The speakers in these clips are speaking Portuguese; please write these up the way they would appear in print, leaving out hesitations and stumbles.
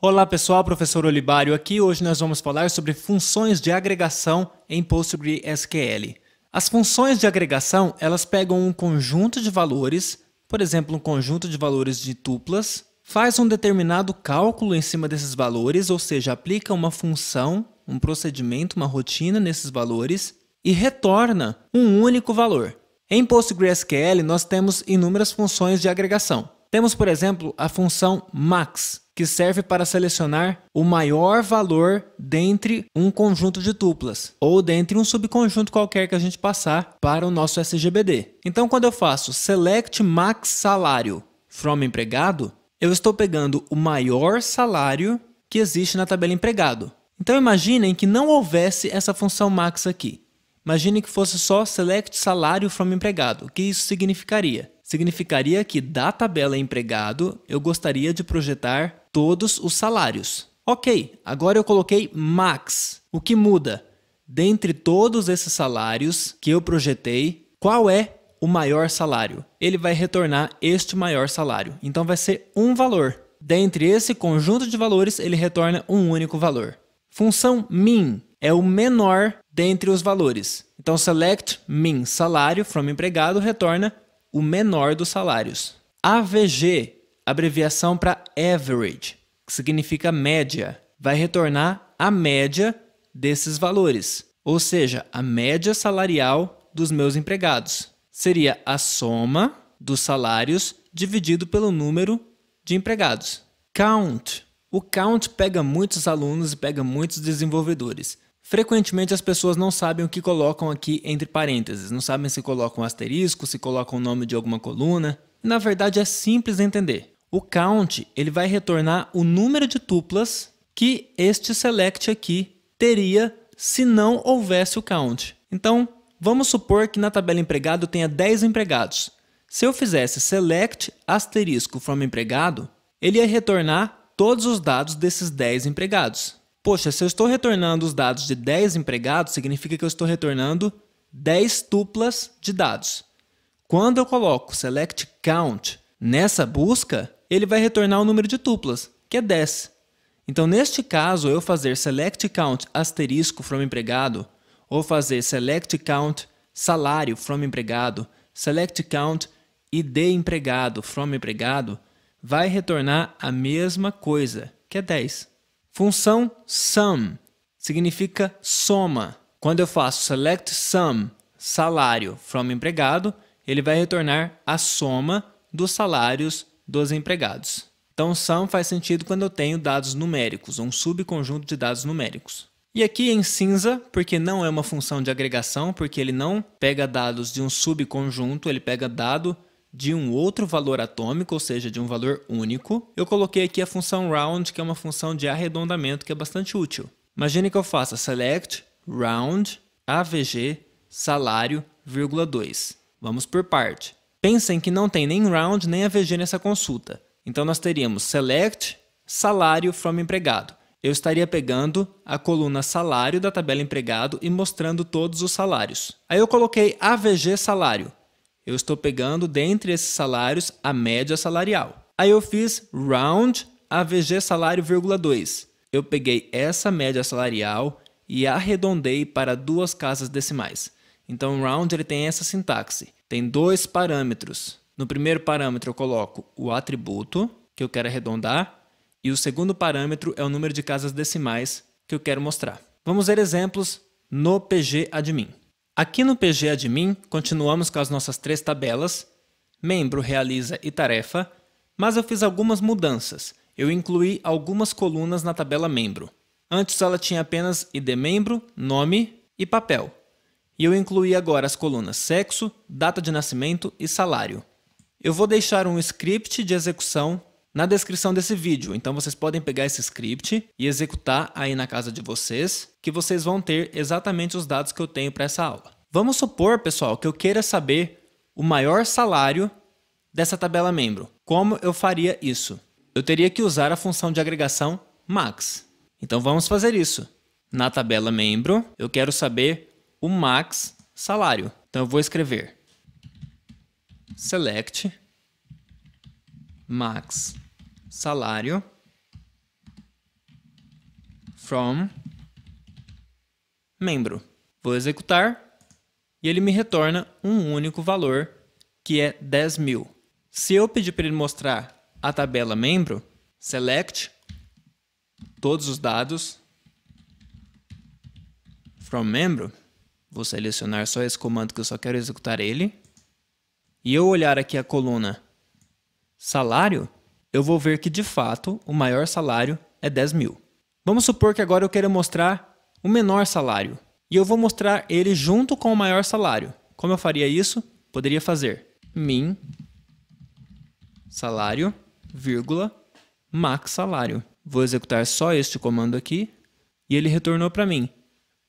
Olá pessoal, professor Olibário aqui. Hoje nós vamos falar sobre funções de agregação em PostgreSQL. As funções de agregação, elas pegam um conjunto de valores, por exemplo, um conjunto de valores de tuplas, faz um determinado cálculo em cima desses valores, ou seja, aplica uma função, um procedimento, uma rotina nesses valores e retorna um único valor. Em PostgreSQL, nós temos inúmeras funções de agregação. Temos, por exemplo, a função max, que serve para selecionar o maior valor dentre um conjunto de tuplas, ou dentre um subconjunto qualquer que a gente passar para o nosso SGBD. Então, quando eu faço select max salário from empregado, eu estou pegando o maior salário que existe na tabela empregado. Então, imaginem que não houvesse essa função max aqui. Imagine que fosse só select salário from empregado. O que isso significaria? Significaria que da tabela empregado eu gostaria de projetar todos os salários. Ok, agora eu coloquei max. O que muda? Dentre todos esses salários que eu projetei, qual é o maior salário? Ele vai retornar este maior salário. Então vai ser um valor. Dentre esse conjunto de valores, ele retorna um único valor. Função min é o menor dentre os valores. Então, select min salário from empregado retorna o menor dos salários. AVG, abreviação para average, que significa média, vai retornar a média desses valores, ou seja, a média salarial dos meus empregados. Seria a soma dos salários dividido pelo número de empregados. Count. O count pega muitos alunos e pega muitos desenvolvedores. Frequentemente as pessoas não sabem o que colocam aqui entre parênteses, não sabem se colocam um asterisco, se colocam o nome de alguma coluna. Na verdade é simples entender. O count ele vai retornar o número de tuplas que este select aqui teria se não houvesse o count. Então vamos supor que na tabela empregado eu tenha 10 empregados. Se eu fizesse select asterisco from empregado, ele ia retornar todos os dados desses 10 empregados. Poxa, se eu estou retornando os dados de 10 empregados, significa que eu estou retornando 10 tuplas de dados. Quando eu coloco select count nessa busca, ele vai retornar o número de tuplas, que é 10. Então, neste caso, eu fazer select count asterisco from empregado, ou fazer select count salário from empregado, select count id empregado from empregado, vai retornar a mesma coisa, que é 10. Função sum significa soma. Quando eu faço select sum salário from empregado, ele vai retornar a soma dos salários dos empregados. Então, sum faz sentido quando eu tenho dados numéricos, um subconjunto de dados numéricos. E aqui em cinza, porque não é uma função de agregação, porque ele não pega dados de um subconjunto, ele pega dado de um outro valor atômico, ou seja, de um valor único, eu coloquei aqui a função round, que é uma função de arredondamento que é bastante útil. Imagine que eu faça select round avg salário, vírgula 2. Vamos por parte. Pensem que não tem nem round nem avg nessa consulta. Então nós teríamos select salário from empregado. Eu estaria pegando a coluna salário da tabela empregado e mostrando todos os salários. Aí eu coloquei avg salário. Eu estou pegando dentre esses salários a média salarial. Aí eu fiz round avg salário, vírgula 2. Eu peguei essa média salarial e arredondei para 2 casas decimais. Então, round ele tem essa sintaxe. Tem 2 parâmetros. No primeiro parâmetro eu coloco o atributo, que eu quero arredondar, e o segundo parâmetro é o número de casas decimais que eu quero mostrar. Vamos ver exemplos no pgadmin. Aqui no pgadmin, continuamos com as nossas 3 tabelas, membro, realiza e tarefa, mas eu fiz algumas mudanças. Eu incluí algumas colunas na tabela membro. Antes ela tinha apenas id membro, nome e papel. E eu incluí agora as colunas sexo, data de nascimento e salário. Eu vou deixar um script de execução na descrição desse vídeo, então vocês podem pegar esse script e executar aí na casa de vocês, que vocês vão ter exatamente os dados que eu tenho para essa aula. Vamos supor, pessoal, que eu queira saber o maior salário dessa tabela membro. Como eu faria isso? Eu teria que usar a função de agregação max. Então vamos fazer isso. Na tabela membro, eu quero saber o max salário. Então eu vou escrever select max salário from membro. Vou executar e ele me retorna um único valor, que é 10.000. Se eu pedir para ele mostrar a tabela membro, select todos os dados from membro, vou selecionar só esse comando que eu só quero executar ele, e eu olhar aqui a coluna salário, eu vou ver que de fato o maior salário é 10.000. Vamos supor que agora eu queira mostrar o menor salário, e eu vou mostrar ele junto com o maior salário. Como eu faria isso? Poderia fazer min salário, vírgula, max salário. Vou executar só este comando aqui e ele retornou para mim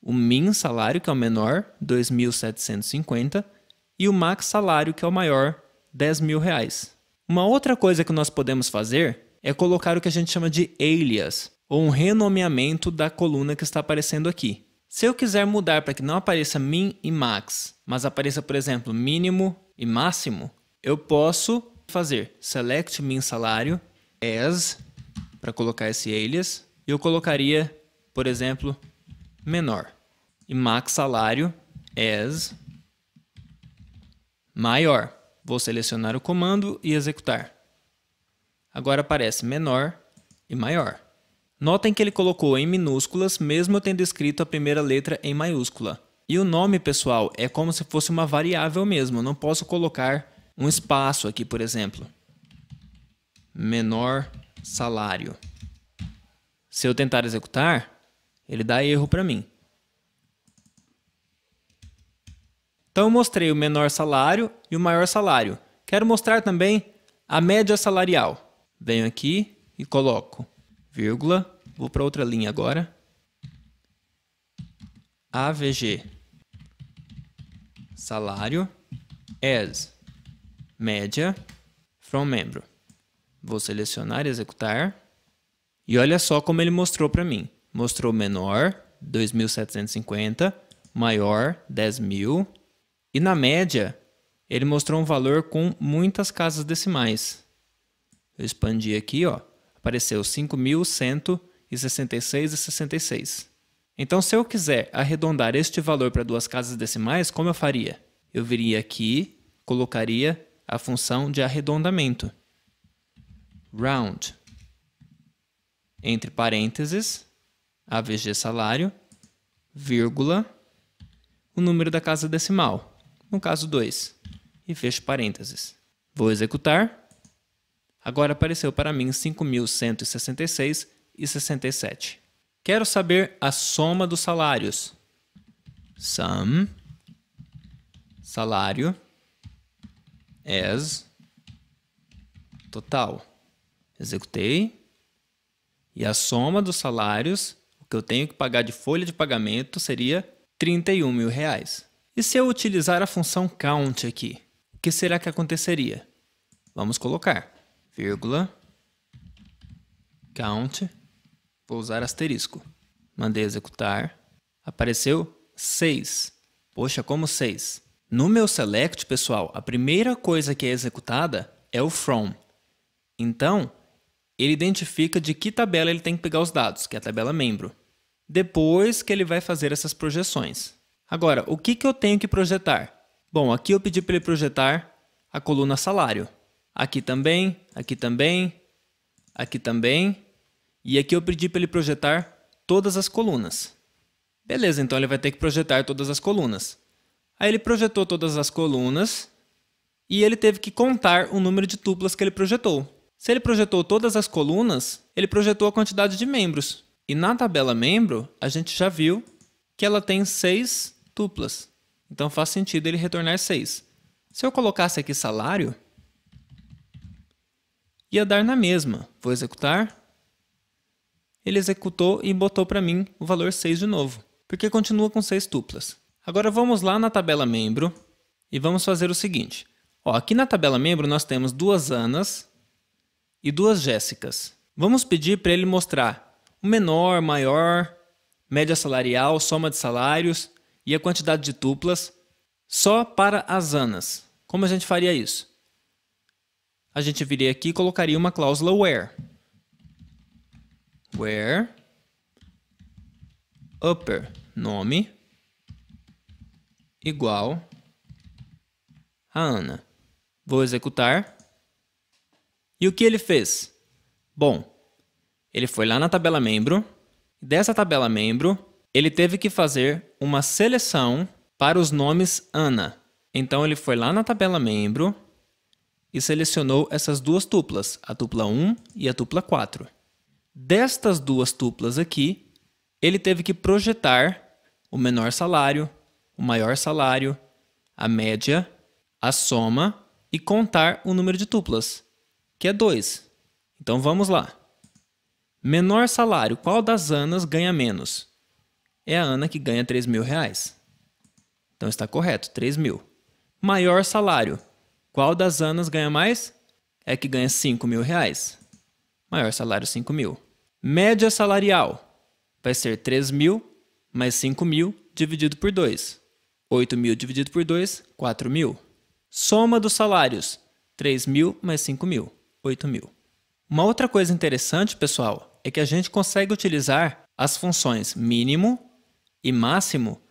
o min salário, que é o menor, 2.750, e o max salário, que é o maior, 10.000 reais. Uma outra coisa que nós podemos fazer é colocar o que a gente chama de alias, ou um renomeamento da coluna que está aparecendo aqui. Se eu quiser mudar para que não apareça min e max, mas apareça, por exemplo, mínimo e máximo, eu posso fazer select min salário as, para colocar esse alias, e eu colocaria, por exemplo, menor. E max salário as maior. Vou selecionar o comando e executar. Agora aparece menor e maior. Notem que ele colocou em minúsculas, mesmo eu tendo escrito a primeira letra em maiúscula. E o nome, pessoal, é como se fosse uma variável mesmo. Eu não posso colocar um espaço aqui, por exemplo. Menor salário. Se eu tentar executar, ele dá erro para mim. Então eu mostrei o menor salário e o maior salário. Quero mostrar também a média salarial. Venho aqui e coloco vírgula, vou para outra linha agora. AVG salário as média from membro. Vou selecionar e executar. E olha só como ele mostrou para mim. Mostrou menor, 2.750, maior, 10.000. E na média, ele mostrou um valor com muitas casas decimais. Eu expandi aqui, ó, apareceu 5.166,66. Então, se eu quiser arredondar este valor para duas casas decimais, como eu faria? Eu viria aqui, colocaria a função de arredondamento. Round. Entre parênteses, AVG salário, vírgula, o número da casa decimal, no caso 2, e fecho parênteses. Vou executar. Agora apareceu para mim 5.166,67. Quero saber a soma dos salários. Sum, salário, as, total. Executei. E a soma dos salários, o que eu tenho que pagar de folha de pagamento, seria R$31.000. E se eu utilizar a função count aqui, o que será que aconteceria? Vamos colocar, vírgula, count, vou usar asterisco. Mandei executar, apareceu 6. Poxa, como 6? No meu select, pessoal, a primeira coisa que é executada é o from. Então, ele identifica de que tabela ele tem que pegar os dados, que é a tabela membro. Depois que ele vai fazer essas projeções. Agora, o que eu tenho que projetar? Bom, aqui eu pedi para ele projetar a coluna salário. Aqui também, aqui também, aqui também. E aqui eu pedi para ele projetar todas as colunas. Beleza, então ele vai ter que projetar todas as colunas. Aí ele projetou todas as colunas e ele teve que contar o número de tuplas que ele projetou. Se ele projetou todas as colunas, ele projetou a quantidade de membros. E na tabela membro, a gente já viu que ela tem 6 tuplas. Então faz sentido ele retornar 6. Se eu colocasse aqui salário, ia dar na mesma. Vou executar. Ele executou e botou para mim o valor 6 de novo, porque continua com 6 tuplas. Agora vamos lá na tabela membro e vamos fazer o seguinte. Ó, aqui na tabela membro nós temos 2 Anas e 2 Jéssicas. Vamos pedir para ele mostrar o menor, maior, média salarial, soma de salários e a quantidade de tuplas só para as Anas. Como a gente faria isso? A gente viria aqui e colocaria uma cláusula where. Where upper nome igual a Ana. Vou executar. E o que ele fez? Bom, ele foi lá na tabela membro. Dessa tabela membro, ele teve que fazer uma seleção para os nomes Ana. Então, ele foi lá na tabela membro e selecionou essas duas tuplas, a tupla 1 e a tupla 4. Destas duas tuplas aqui, ele teve que projetar o menor salário, o maior salário, a média, a soma e contar o número de tuplas, que é 2. Então, vamos lá. Menor salário, qual das Anas ganha menos? É a Ana que ganha R$3.000. Então, está correto, 3.000. Maior salário, qual das Anas ganha mais? É que ganha R$5.000. Maior salário, 5.000. Média salarial vai ser 3.000 mais 5.000 dividido por 2. 8.000 dividido por 2, 4.000. Soma dos salários, 3.000 mais 5.000, 8.000. Uma outra coisa interessante, pessoal, é que a gente consegue utilizar as funções mínimo e máximo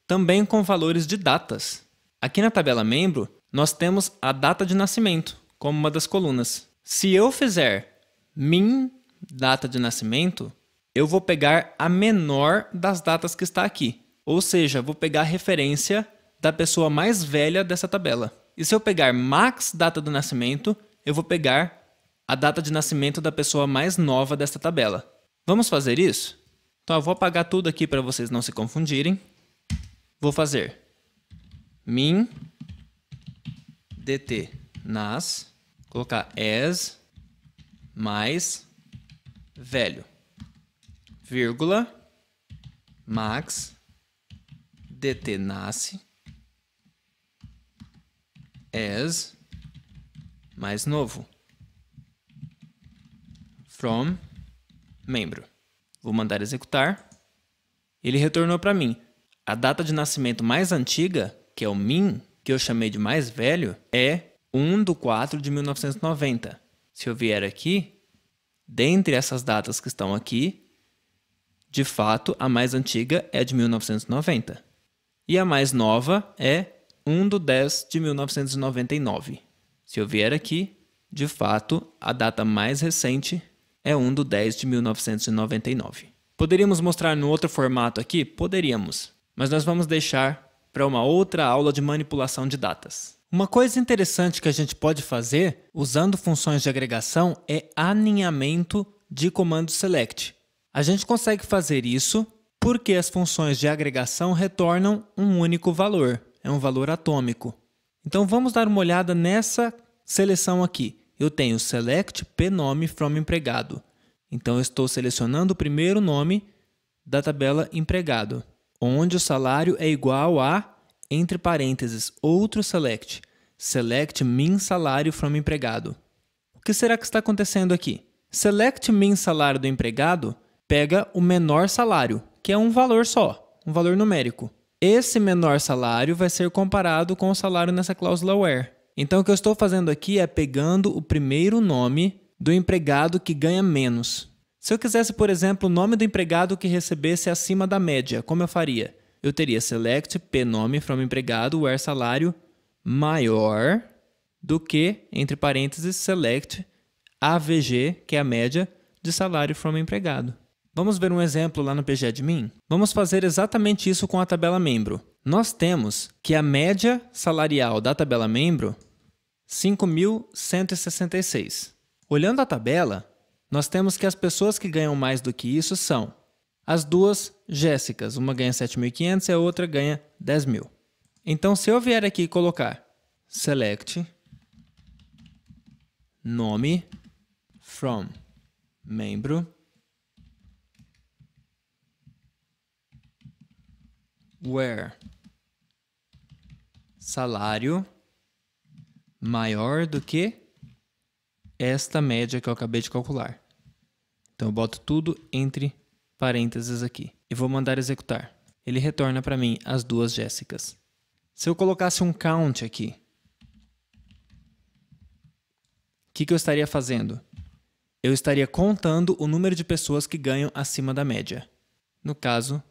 também com valores de datas. Aqui na tabela membro, nós temos a data de nascimento como uma das colunas. Se eu fizer min data de nascimento, eu vou pegar a menor das datas que está aqui. Ou seja, vou pegar a referência da pessoa mais velha dessa tabela. E se eu pegar max data do nascimento, eu vou pegar a data de nascimento da pessoa mais nova dessa tabela. Vamos fazer isso? Então, eu vou apagar tudo aqui para vocês não se confundirem. Vou fazer min dt nas, colocar as mais velho, vírgula, max dt nasce as mais novo, from membro. Vou mandar executar. Ele retornou para mim. A data de nascimento mais antiga, que é o min, que eu chamei de mais velho, é 1/4/1990. Se eu vier aqui, dentre essas datas que estão aqui, de fato, a mais antiga é de 1990. E a mais nova é 1/10/1999. Se eu vier aqui, de fato, a data mais recente é 1/10/1999. Poderíamos mostrar no outro formato aqui? Poderíamos, mas nós vamos deixar para uma outra aula de manipulação de datas. Uma coisa interessante que a gente pode fazer usando funções de agregação é aninhamento de comando select. A gente consegue fazer isso porque as funções de agregação retornam um único valor, é um valor atômico. Então vamos dar uma olhada nessa seleção aqui. Eu tenho select pnome from empregado. Então eu estou selecionando o primeiro nome da tabela empregado, onde o salário é igual a, entre parênteses, outro select, select min salário from empregado. O que será que está acontecendo aqui? Select min salário do empregado pega o menor salário, que é um valor só, um valor numérico. Esse menor salário vai ser comparado com o salário nessa cláusula where. Então, o que eu estou fazendo aqui é pegando o primeiro nome do empregado que ganha menos. Se eu quisesse, por exemplo, o nome do empregado que recebesse acima da média, como eu faria? Eu teria select pnome from empregado where salário maior do que, entre parênteses, select AVG, que é a média de salário from empregado. Vamos ver um exemplo lá no pgadmin? Vamos fazer exatamente isso com a tabela membro. Nós temos que a média salarial da tabela membro 5.166. Olhando a tabela, nós temos que as pessoas que ganham mais do que isso são as duas Jéssicas. Uma ganha 7.500 e a outra ganha 10.000. Então, se eu vier aqui e colocar select nome from membro where salário maior do que esta média que eu acabei de calcular. Então, eu boto tudo entre parênteses aqui e vou mandar executar. Ele retorna para mim as duas Jéssicas. Se eu colocasse um count aqui, o que eu estaria fazendo? Eu estaria contando o número de pessoas que ganham acima da média. No caso,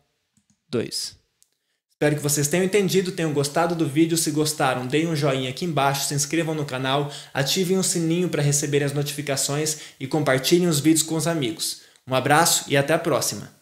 2. Espero que vocês tenham entendido, tenham gostado do vídeo. Se gostaram, deem um joinha aqui embaixo, se inscrevam no canal, ativem o sininho para receberem as notificações e compartilhem os vídeos com os amigos. Um abraço e até a próxima!